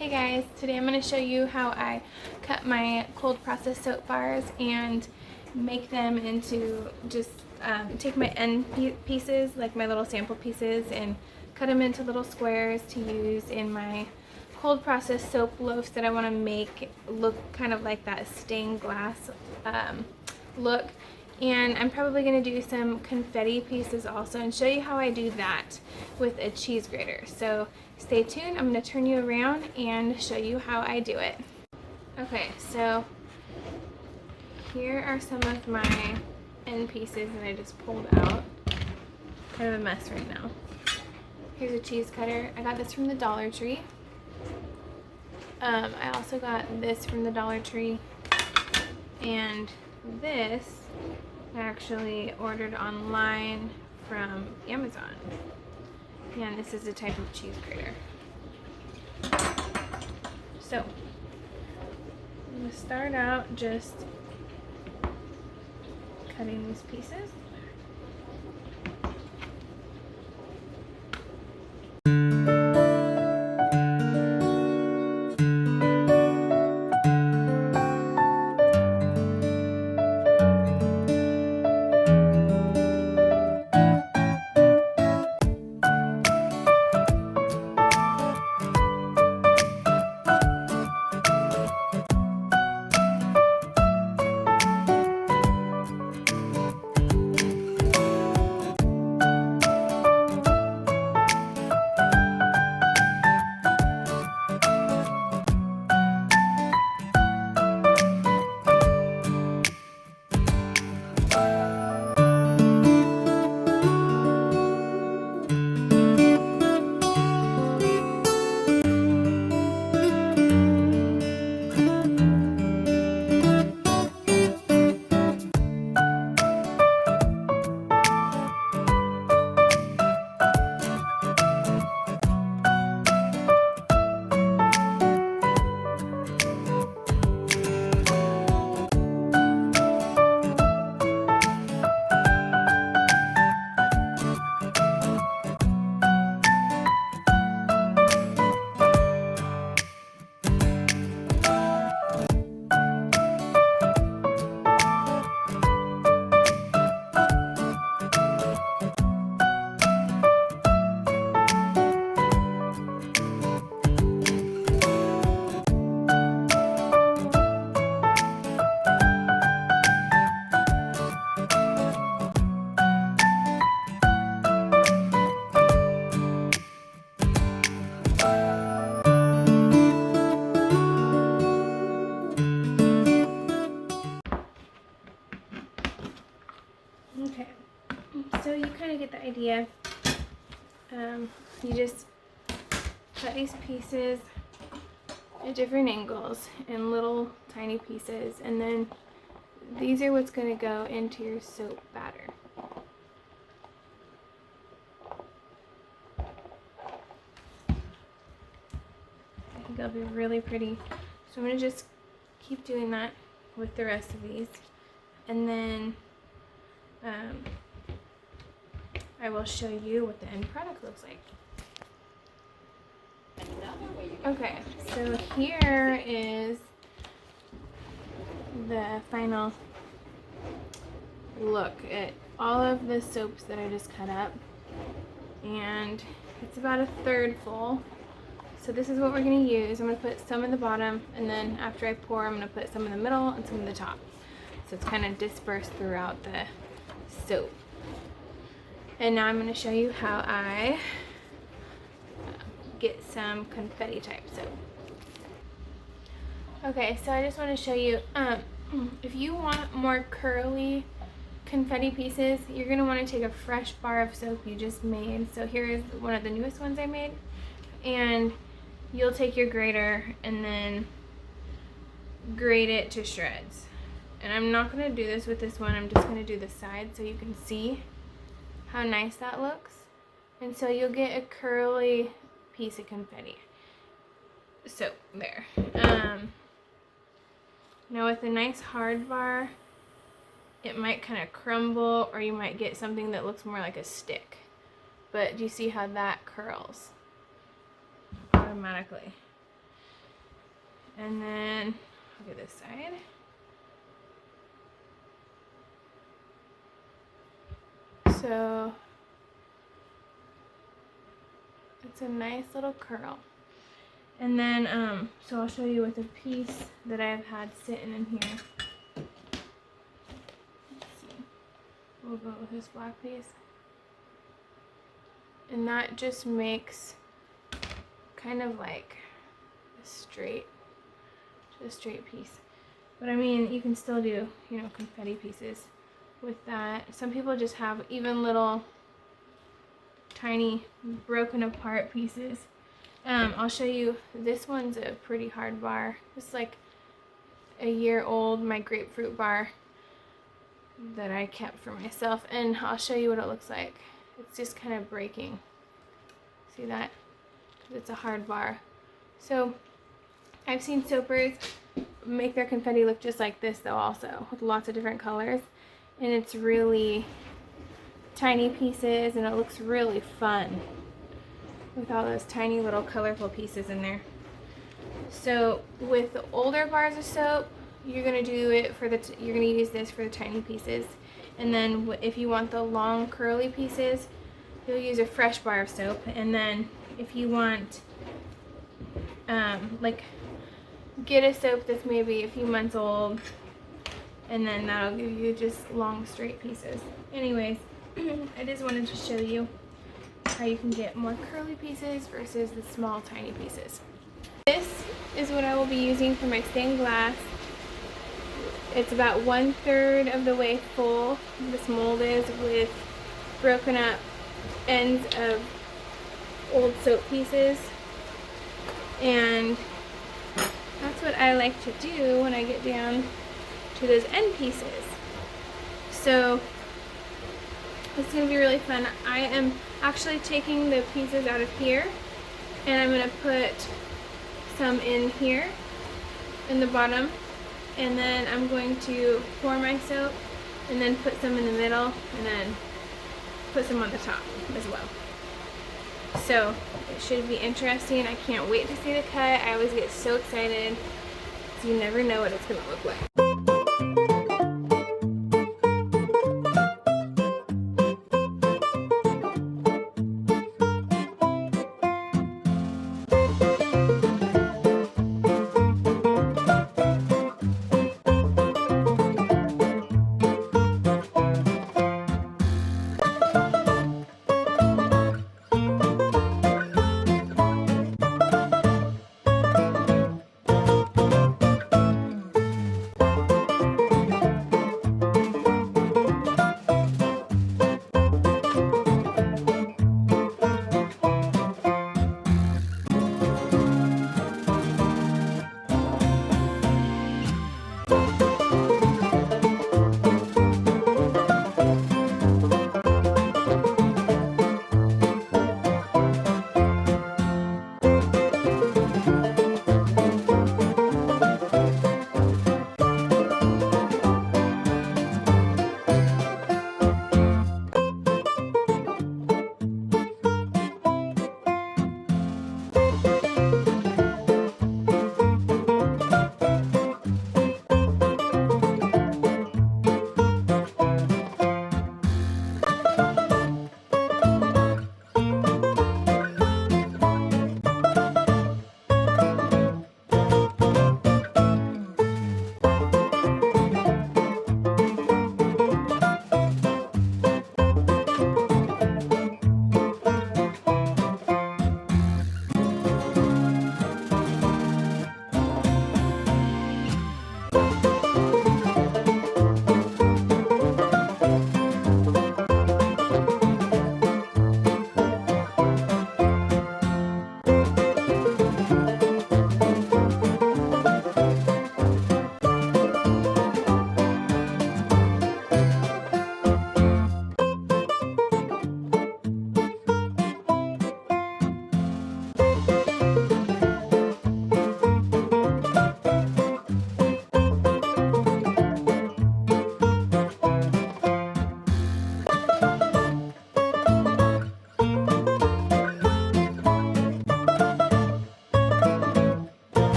Hey guys, today I'm going to show you how I cut my cold process soap bars and make them into just take my end pieces, like my little sample pieces, and cut them into little squares to use in my cold process soap loaves that I want to make look kind of like that stained glass look. And I'm probably going to do some confetti pieces also and show you how I do that with a cheese grater. So stay tuned. I'm going to turn you around and show you how I do it. Okay, so here are some of my end pieces that I just pulled out. Kind of a mess right now. Here's a cheese cutter. I got this from the Dollar Tree. I also got this from the Dollar Tree, and this I actually ordered online from Amazon. And this is a type of cheese grater. So I'm going to start out just cutting these pieces. Okay, so you kind of get the idea. You just cut these pieces at different angles in little tiny pieces, and then these are what's going to go into your soap batter. I think it'll be really pretty. So I'm going to just keep doing that with the rest of these, and then I will show you what the end product looks like. Okay, so here is the final look at all of the soaps that I just cut up, and it's about a third full. So this is what we're going to use. I'm going to put some in the bottom, and then after I pour, I'm going to put some in the middle and some in the top. So it's kind of dispersed throughout the soap. And now I'm going to show you how I get some confetti type soap. Okay, so I just want to show you, if you want more curly confetti pieces, you're going to want to take a fresh bar of soap you just made. So here is one of the newest ones I made. And you'll take your grater and then grate it to shreds. And I'm not going to do this with this one, I'm just going to do the side so you can see how nice that looks. And so you'll get a curly piece of confetti. So there. Now with a nice hard bar, it might kind of crumble, or you might get something that looks more like a stick. But do you see how that curls automatically? And then look at this side. So it's a nice little curl. And then, so I'll show you with a piece that I've had sitting in here. Let's see. We'll go with this black piece. And that just makes kind of like a straight piece. But I mean, you can still do, you know, confetti pieces with that. Some people just have even little tiny broken apart pieces. I'll show you, this one's a pretty hard bar. It's like a year old, my grapefruit bar that I kept for myself, and I'll show you what it looks like. It's just kind of breaking. See that? It's a hard bar. So I've seen soapers make their confetti look just like this though, also with lots of different colors, and it's really tiny pieces and it looks really fun with all those tiny little colorful pieces in there. So with the older bars of soap, you're gonna do it for the you're gonna use this for the tiny pieces, and then if you want the long curly pieces, you'll use a fresh bar of soap. And then if you want like, get a soap that's maybe a few months old, and then that'll give you just long straight pieces. Anyways, I just wanted to show you how you can get more curly pieces versus the small tiny pieces. This is what I will be using for my stained glass. It's about 1/3 of the way full, this mold is, with broken up ends of old soap pieces. And that's what I like to do when I get down to those end pieces. So it's going to be really fun. I am actually taking the pieces out of here, and I'm going to put some in here in the bottom, and then I'm going to pour my soap and then put some in the middle and then put some on the top as well. So it should be interesting. I can't wait to see the cut. I always get so excited because you never know what it's going to look like.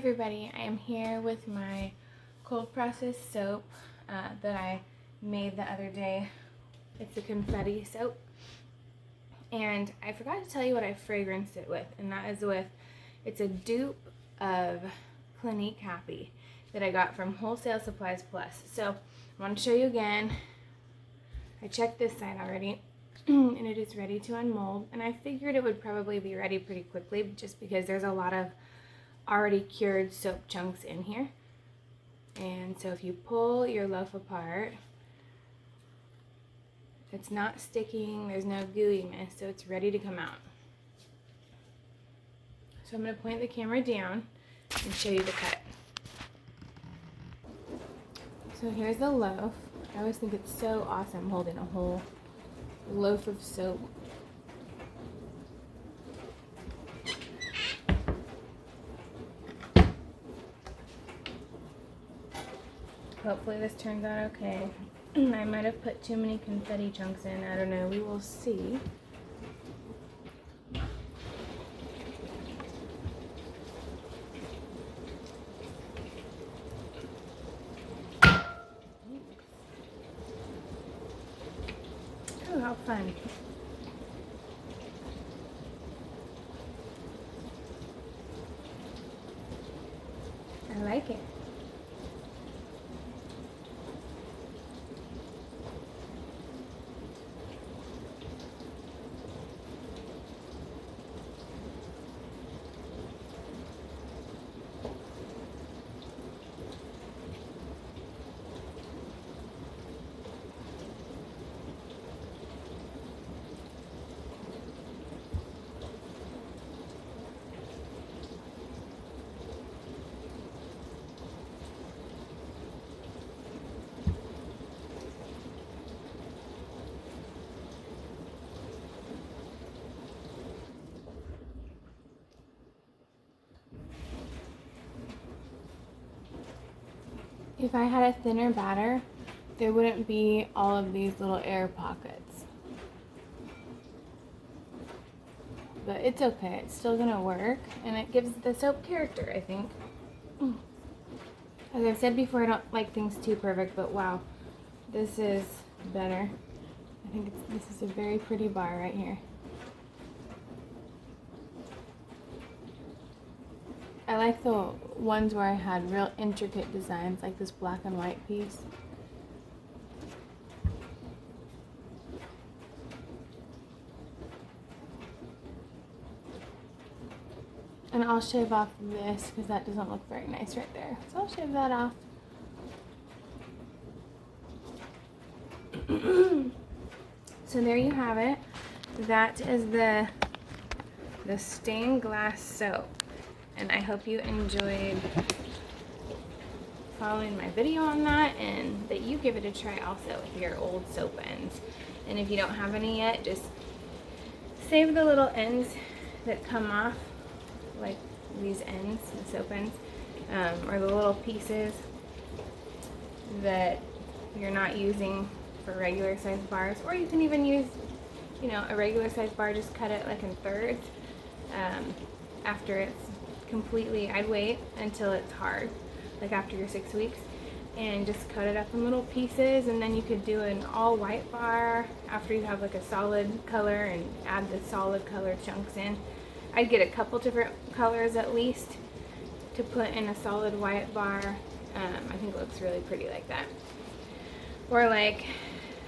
everybody, I am here with my cold processed soap that I made the other day. It's a confetti soap, and I forgot to tell you what I fragranced it with, and that is with, it's a dupe of Clinique Happy that I got from Wholesale Supplies Plus. So I want to show you again. I checked this side already and it is ready to unmold, and I figured it would probably be ready pretty quickly just because there's a lot of already cured soap chunks in here. And so if you pull your loaf apart, it's not sticking, there's no gooiness, so it's ready to come out. So I'm going to point the camera down and show you the cut. So here's the loaf. I always think it's so awesome holding a whole loaf of soap. Hopefully this turns out okay. I might have put too many confetti chunks in. I don't know. We will see. Oh, how fun. I like it. If I had a thinner batter, there wouldn't be all of these little air pockets. But it's okay, it's still gonna work, and it gives the soap character, I think. As I've said before, I don't like things too perfect, but wow, this is better. I think this is a very pretty bar right here. I like the ones where I had real intricate designs, like this black and white piece. And I'll shave off this because that doesn't look very nice right there. So I'll shave that off. So there you have it. That is the stained glass soap. And I hope you enjoyed following my video on that, and that you give it a try also with your old soap ends. And if you don't have any yet, just save the little ends that come off, like these ends, the soap ends, or the little pieces that you're not using for regular size bars. Or you can even use, you know, a regular size bar, just cut it like in thirds. After it's completely, I'd wait until it's hard, like after your 6 weeks, and just cut it up in little pieces. And then you could do an all white bar after you have like a solid color, and add the solid color chunks in. I'd get a couple different colors at least to put in a solid white bar. I think it looks really pretty like that. Or like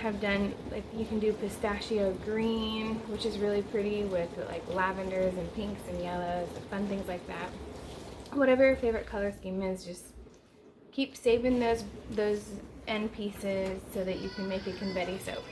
have done, like you can do pistachio green, which is really pretty, with like lavenders and pinks and yellows, fun things like that. Whatever your favorite color scheme is, just keep saving those end pieces so that you can make a confetti soap.